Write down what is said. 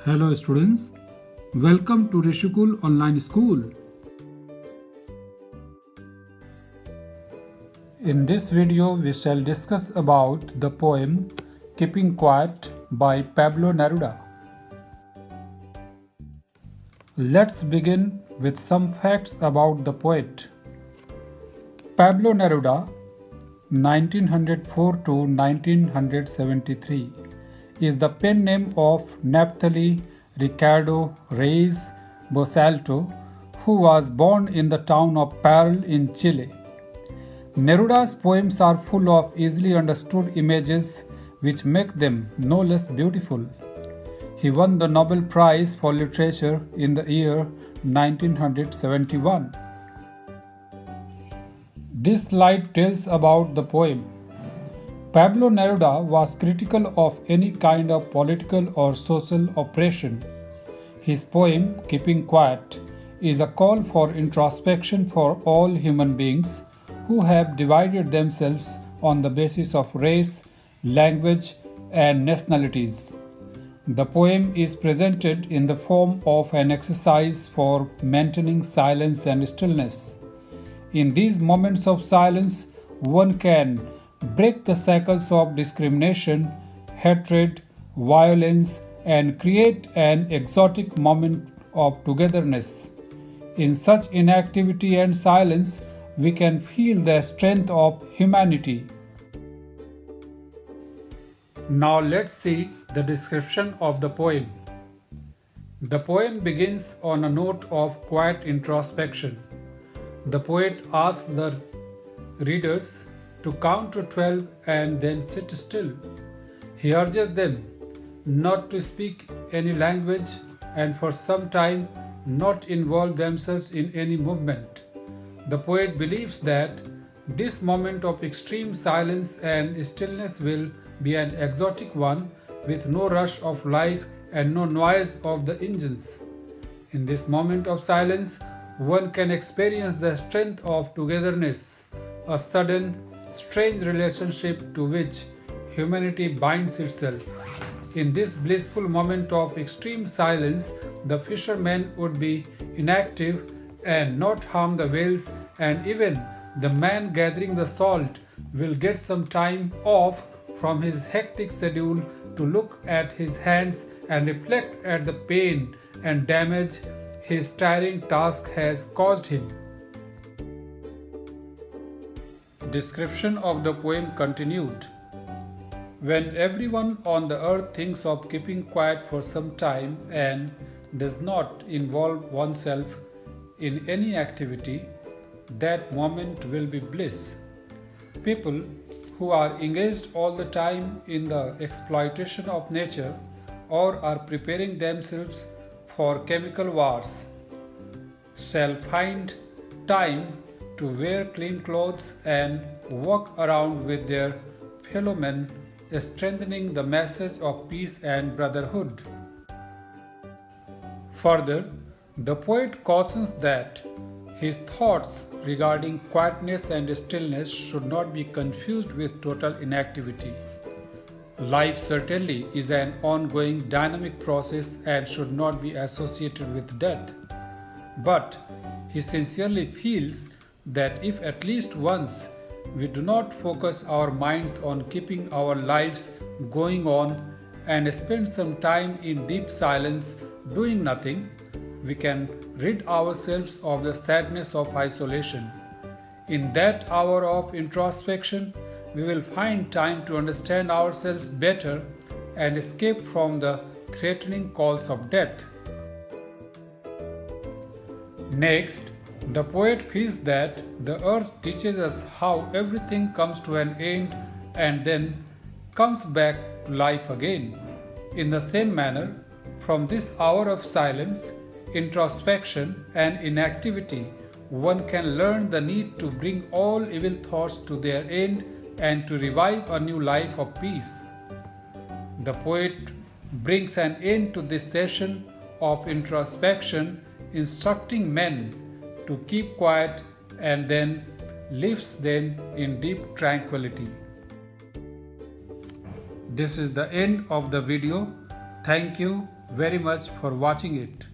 Hello students, welcome to Rishikul Online School. In this video we shall discuss about the poem Keeping Quiet by Pablo Neruda. Let's begin with some facts about the poet. Pablo Neruda, 1904 to 1973, is the pen name of Naphtali Ricardo Reyes Bosalto, who was born in the town of Parral in Chile. Neruda's poems are full of easily understood images which make them no less beautiful. He won the Nobel Prize for Literature in the year 1971. This slide tells about the poem. Pablo Neruda was critical of any kind of political or social oppression. His poem, Keeping Quiet, is a call for introspection for all human beings who have divided themselves on the basis of race, language, and nationalities. The poem is presented in the form of an exercise for maintaining silence and stillness. In these moments of silence, one can break the cycles of discrimination, hatred, violence, and create an exotic moment of togetherness. In such inactivity and silence, we can feel the strength of humanity. Now let's see the description of the poem. The poem begins on a note of quiet introspection. The poet asks the readers to count to 12 and then sit still. He urges them not to speak any language and for some time not involve themselves in any movement. The poet believes that this moment of extreme silence and stillness will be an exotic one with no rush of life and no noise of the engines. In this moment of silence, one can experience the strength of togetherness, a sudden, strange relationship to which humanity binds itself. In this blissful moment of extreme silence, the fisherman would be inactive and not harm the whales, and even the man gathering the salt will get some time off from his hectic schedule to look at his hands and reflect at the pain and damage his tiring task has caused him. Description of the poem continued. When everyone on the earth thinks of keeping quiet for some time and does not involve oneself in any activity, that moment will be bliss. People who are engaged all the time in the exploitation of nature or are preparing themselves for chemical wars shall find time to wear clean clothes and walk around with their fellow men, strengthening the message of peace and brotherhood. Further, the poet cautions that his thoughts regarding quietness and stillness should not be confused with total inactivity. Life certainly is an ongoing dynamic process and should not be associated with death. But he sincerely feels that if at least once we do not focus our minds on keeping our lives going on and spend some time in deep silence doing nothing, we can rid ourselves of the sadness of isolation. In that hour of introspection, we will find time to understand ourselves better and escape from the threatening calls of death. Next, the poet feels that the earth teaches us how everything comes to an end and then comes back to life again. In the same manner, from this hour of silence, introspection, and inactivity, one can learn the need to bring all evil thoughts to their end and to revive a new life of peace. The poet brings an end to this session of introspection, instructing men to keep quiet and then leaves them in deep tranquility. This is the end of the video. Thank you very much for watching it.